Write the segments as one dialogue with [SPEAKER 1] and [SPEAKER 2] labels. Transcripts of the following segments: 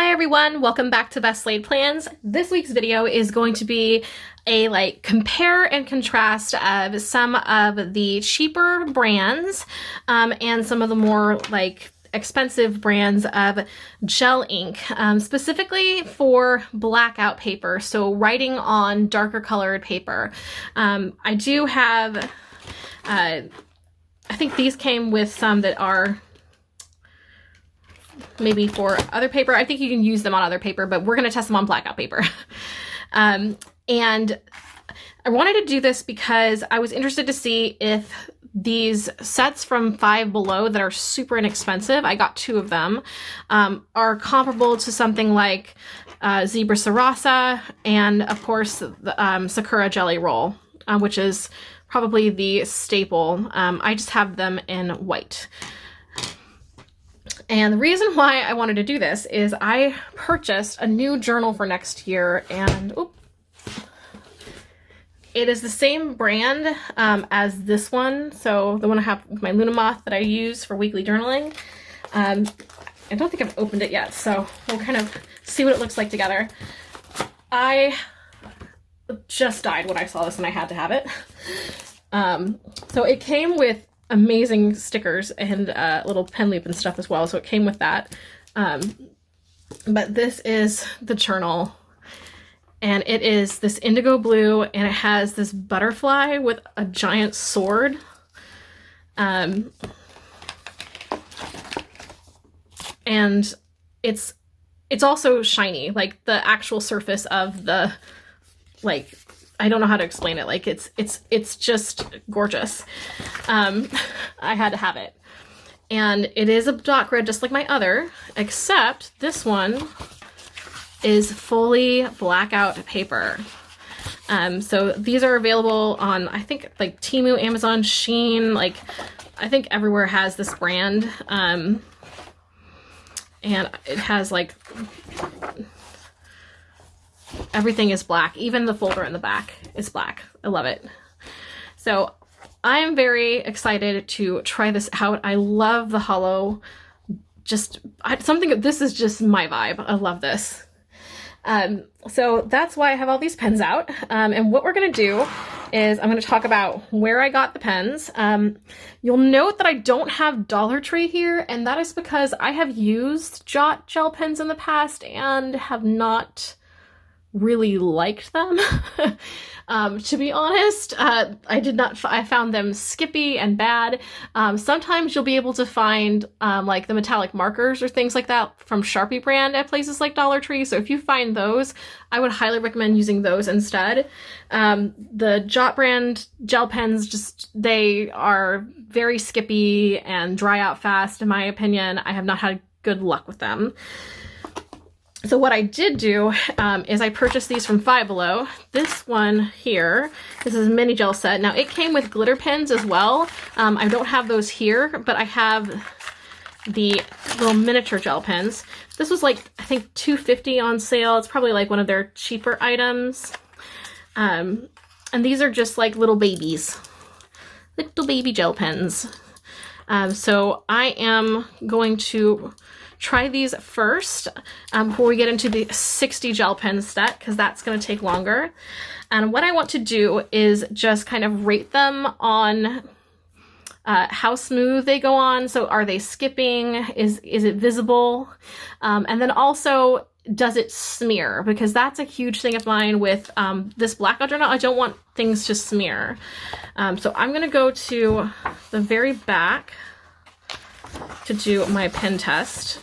[SPEAKER 1] Hi everyone, welcome back to Best Laid Plans. This week's video is going to be a compare and contrast of some of the cheaper brands and some of the more expensive brands of gel ink, specifically for blackout paper, so writing on darker colored paper. I do have, I think these came with some that are maybe for other paper. I think you can use them on other paper, but we're going to test them on blackout paper. And I wanted to do this because I was interested to see if these sets from Five Below that are super inexpensive, I got 2 of them, are comparable to something like Zebra Sarasa and of course the Sakura Jelly Roll, which is probably the staple. I just have them in white. And the reason why I wanted to do this is I purchased a new journal for next year, and it is the same brand as this one. So the one I have with my Luna Moth that I use for weekly journaling. I don't think I've opened it yet, so we'll kind of see what it looks like together. I just died when I saw this and I had to have it. So it came with amazing stickers and a little pen loop and stuff as well, so it came with that. But this is the journal, and it is this indigo blue, and it has this butterfly with a giant sword. And it's also shiny, like the actual surface of the, I don't know how to explain it. It's just gorgeous. I had to have it. And it is a dot grid just like my other, except this one is fully blackout paper. So these are available on, I think, Temu, Amazon, Shein, I think everywhere has this brand. And it has everything is black. Even the folder in the back is black. I love it. So I am very excited to try this out. I love the hollow. This is just my vibe. I love this. So that's why I have all these pens out. And what we're going to do is I'm going to talk about where I got the pens. You'll note that I don't have Dollar Tree here, and that is because I have used Jot gel pens in the past and have not really liked them. To be honest, I found them skippy and bad. Sometimes you'll be able to find the metallic markers or things like that from Sharpie brand at places like Dollar Tree. So if you find those, I would highly recommend using those instead. The Jot brand gel pens, they are very skippy and dry out fast, in my opinion. I have not had good luck with them. So what I did do is I purchased these from Five Below. This one here, this is a mini gel set. Now it came with glitter pens as well. I don't have those here, but I have the little miniature gel pens. This was I think $2.50 on sale. It's probably one of their cheaper items. And these are just little babies, little baby gel pens. So I am going to try these first before we get into the 60 gel pen set, because that's going to take longer. And what I want to do is just kind of rate them on how smooth they go on. So are they skipping? Is it visible? And then also, does it smear? Because that's a huge thing of mine with this blackout journal. I don't want things to smear. So I'm going to go to the very back to do my pen test.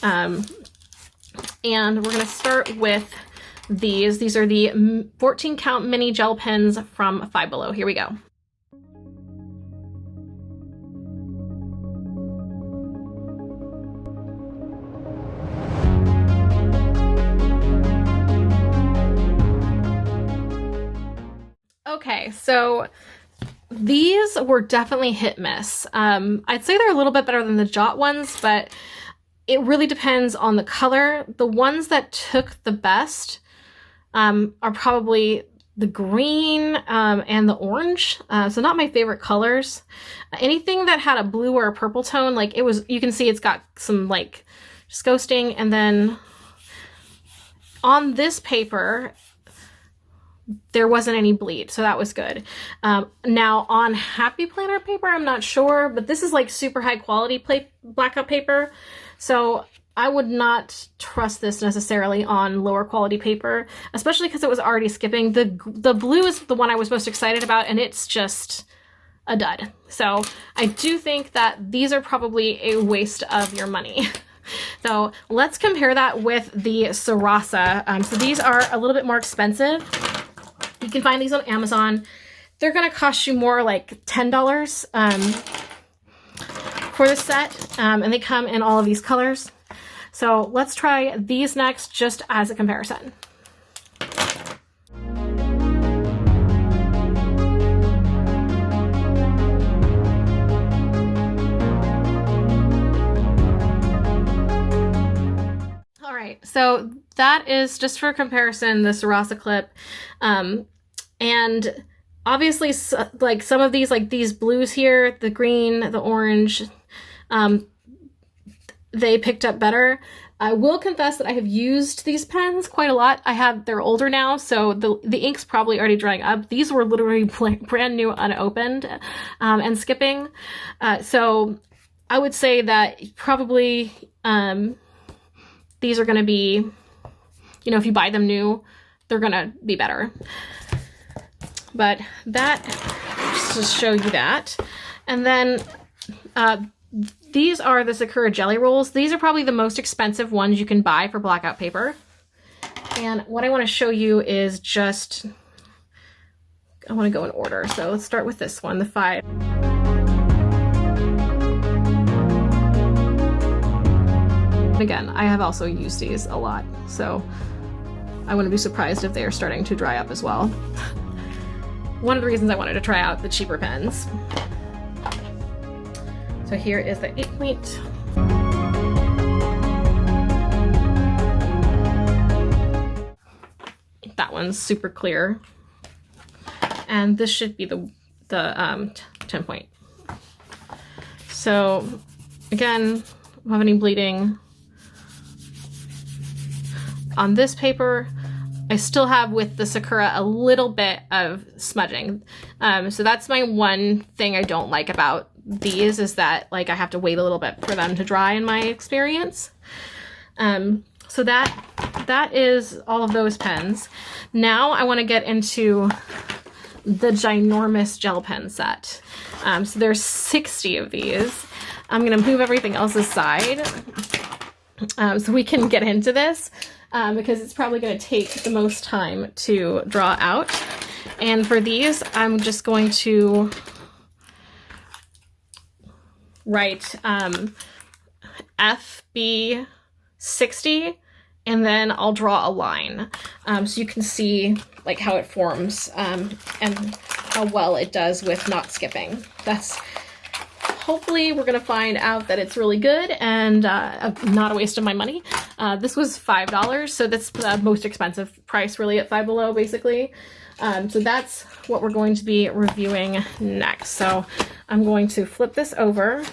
[SPEAKER 1] And we're going to start with these. These are the 14 count mini gel pens from Five Below. Here we go. Okay, so these were definitely hit miss. I'd say they're a little bit better than the Jot ones, but it really depends on the color. The ones that took the best are probably the green and the orange. So not my favorite colors. Anything that had a blue or a purple tone, you can see it's got some just ghosting. And then on this paper, there wasn't any bleed, so that was good. Now on Happy Planner paper, I'm not sure, but this is like super high quality blackout paper, so I would not trust this necessarily on lower quality paper, especially because it was already skipping. The blue is the one I was most excited about, and it's just a dud. So I do think that these are probably a waste of your money. So let's compare that with the Sarasa. So these are a little bit more expensive. You can find these on Amazon. They're gonna cost you more like $10 for the set, and they come in all of these colors. So let's try these next just as a comparison. All right, so that is just for comparison, the Sarasa clip. And obviously, like some of these, like these blues here, the green, the orange, they picked up better. I will confess that I have used these pens quite a lot. They're older now, so the ink's probably already drying up. These were literally brand new, unopened, and skipping. So I would say that probably these are gonna be, you know, if you buy them new, they're gonna be better. But that, just to show you that. And then these are the Sakura jelly rolls. These are probably the most expensive ones you can buy for blackout paper. And what I want to show you is just, I want to go in order. So let's start with this one, the 5. Again, I have also used these a lot, so I wouldn't be surprised if they are starting to dry up as well. One of the reasons I wanted to try out the cheaper pens. So here is the 8-point. That one's super clear. And this should be the 10-point. So again, don't have any bleeding. On this paper, I still have with the Sakura a little bit of smudging. So that's my one thing I don't like about these, is that like I have to wait a little bit for them to dry in my experience. So that is all of those pens. Now I want to get into the ginormous gel pen set. So there's 60 of these. I'm gonna move everything else aside so we can get into this. Because it's probably going to take the most time to draw out. And for these, I'm just going to write FB60, and then I'll draw a line. So you can see like how it forms and how well it does with not skipping. Hopefully we're going to find out that it's really good and not a waste of my money. This was $5, so that's the most expensive price really at Five Below basically. So that's what we're going to be reviewing next. So I'm going to flip this over,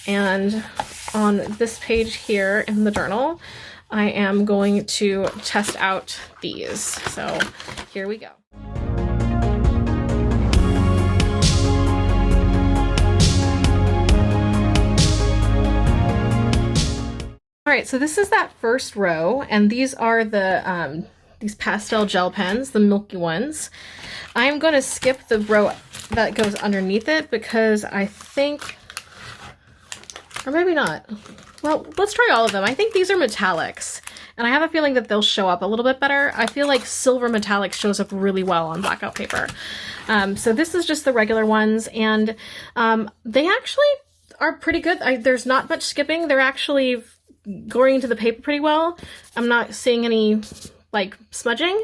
[SPEAKER 1] and on this page here in the journal, I am going to test out these. So here we go. All right, so this is that first row, and these are the these pastel gel pens, the Milky ones. I'm going to skip the row that goes underneath it because I think, or maybe not. Well, let's try all of them. I think these are metallics, and I have a feeling that they'll show up a little bit better. I feel like silver metallic shows up really well on blackout paper. So this is just the regular ones, and they actually are pretty good. There's not much skipping. They're actually going into the paper pretty well. I'm not seeing any like smudging.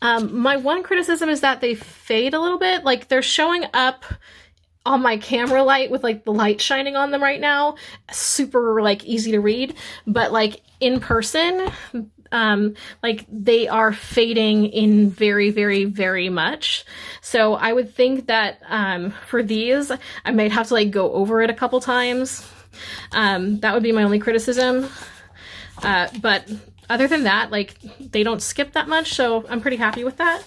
[SPEAKER 1] My one criticism is that they fade a little bit. Like they're showing up on my camera light with like the light shining on them right now. Super like easy to read, but like in person, like they are fading in very, very, very much. So I would think that for these, I might have to like go over it a couple times That would be my only criticism. But other than that, like, they don't skip that much, so I'm pretty happy with that.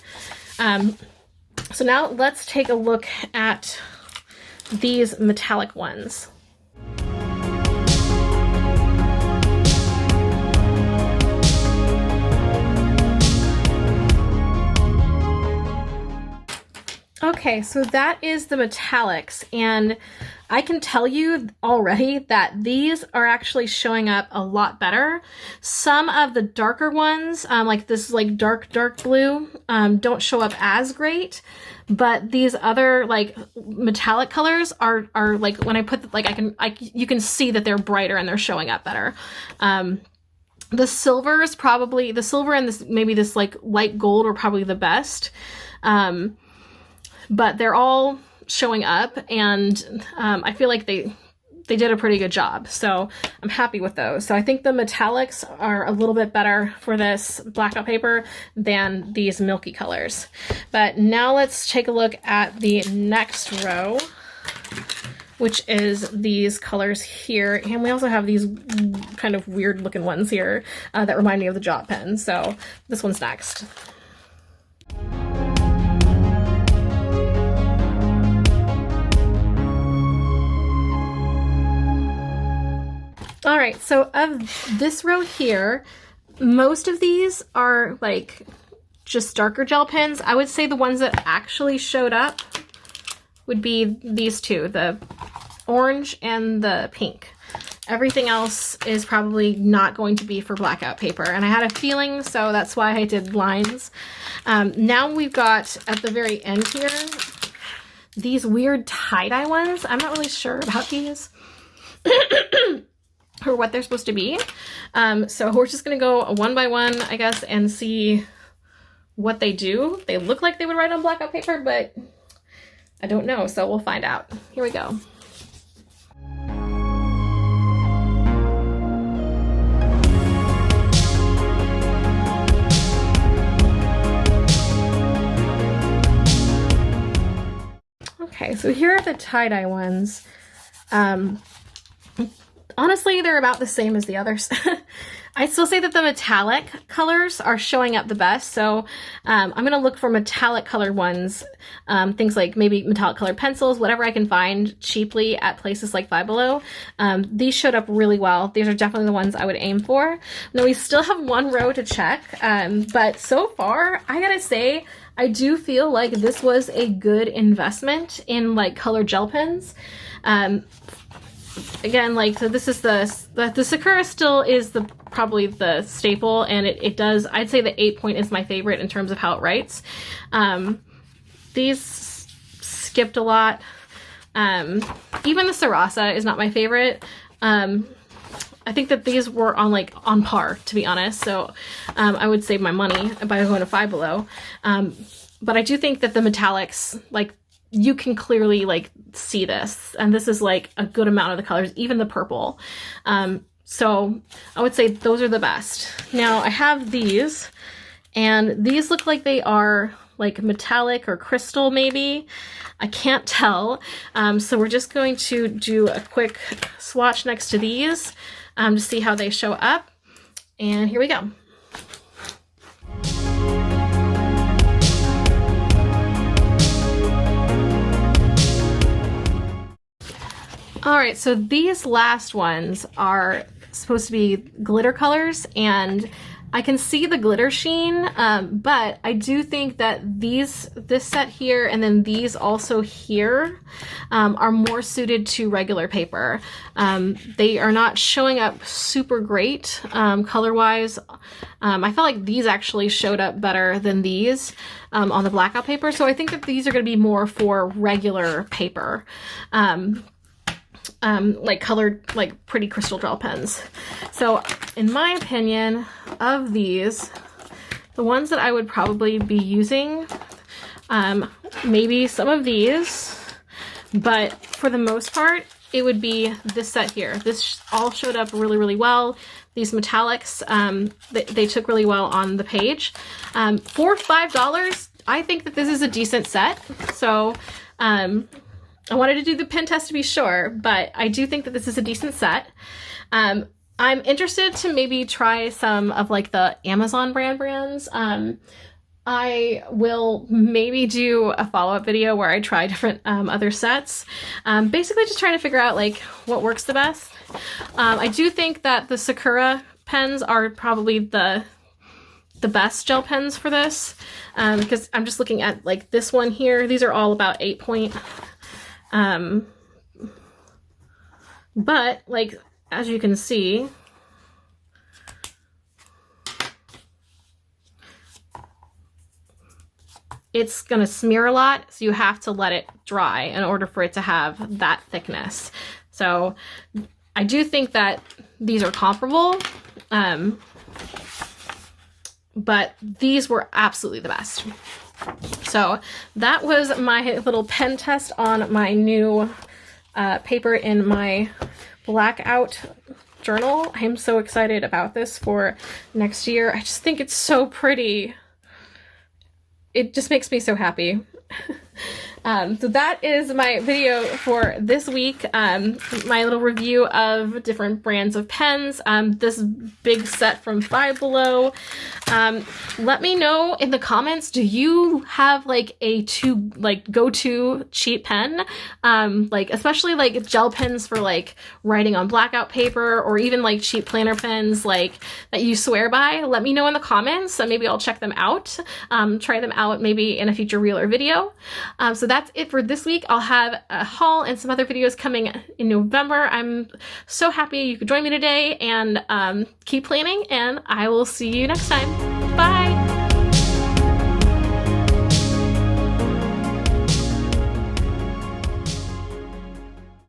[SPEAKER 1] So now let's take a look at these metallic ones. Okay, so that is the metallics, and I can tell you already that these are actually showing up a lot better. Some of the darker ones, like this like dark blue, don't show up as great, but these other like metallic colors are like, when I put you can see that they're brighter and they're showing up better. The silver and this maybe this like light gold are probably the best. But they're all showing up, and I feel like they did a pretty good job. So I'm happy with those. So I think the metallics are a little bit better for this blackout paper than these milky colors. But now let's take a look at the next row, which is these colors here. And we also have these kind of weird looking ones here that remind me of the Jot pen. So this one's next. All right, so of this row here, most of these are like just darker gel pens. I would say the ones that actually showed up would be these two, the orange and the pink. Everything else is probably not going to be for blackout paper, and I had a feeling, so that's why I did lines. Now we've got, at the very end here, these weird tie-dye ones. I'm not really sure about these. Or what they're supposed to be. So we're just gonna go one by one, I guess, and see what they do. They look like they would write on blackout paper, but I don't know, so we'll find out. Here we go. Okay, so here are the tie-dye ones. Honestly, they're about the same as the others. I still say that the metallic colors are showing up the best, so I'm going to look for metallic colored ones, things like maybe metallic colored pencils, whatever I can find cheaply at places like Five Below. These showed up really well. These are definitely the ones I would aim for. Now, we still have one row to check, but so far, I gotta say, I do feel like this was a good investment in like colored gel pens. Again, like, so this is the Sakura still is probably the staple, and it does, I'd say the 8 point is my favorite in terms of how it writes. These skipped a lot. Even the Sarasa is not my favorite. I think that these were on par, to be honest, so I would save my money by going to Five Below. But I do think that the metallics, like, you can clearly like see this, and this is like a good amount of the colors, even the purple. So I would say those are the best. Now I have these, and these look like they are like metallic or crystal maybe. I can't tell. So we're just going to do a quick swatch next to these to see how they show up. And here we go. All right, so these last ones are supposed to be glitter colors, and I can see the glitter sheen, but I do think that this set here and then these also here are more suited to regular paper. They are not showing up super great color-wise. I felt like these actually showed up better than these on the blackout paper, so I think that these are going to be more for regular paper. Like colored, like pretty crystal gel pens. So in my opinion, of these, the ones that I would probably be using, maybe some of these, but for the most part, it would be this set here. This all showed up really, really well. These metallics, they took really well on the page. For $5, I think that this is a decent set. So, I wanted to do the pen test to be sure, but I do think that this is a decent set. I'm interested to maybe try some of like the Amazon brands. I will maybe do a follow-up video where I try different other sets. Basically just trying to figure out like what works the best. I do think that the Sakura pens are probably the best gel pens for this, because I'm just looking at like this one here. These are all about 8 point. But like, as you can see, it's gonna smear a lot, so you have to let it dry in order for it to have that thickness. So I do think that these are comparable, but these were absolutely the best. So that was my little pen test on my new paper in my Blackout journal. I'm so excited about this for next year. I just think it's so pretty. It just makes me so happy. So that is my video for this week. My little review of different brands of pens. This big set from Five Below. Let me know in the comments, do you have like a go-to cheap pen? Like especially like gel pens for like writing on Blackout paper, or even like cheap planner pens like that you swear by. Let me know in the comments, and maybe I'll check them out. Try them out maybe in a future reel or video. So that's it for this week. I'll have a haul and some other videos coming in November. I'm so happy you could join me today, and keep planning, and I will see you next time. Bye!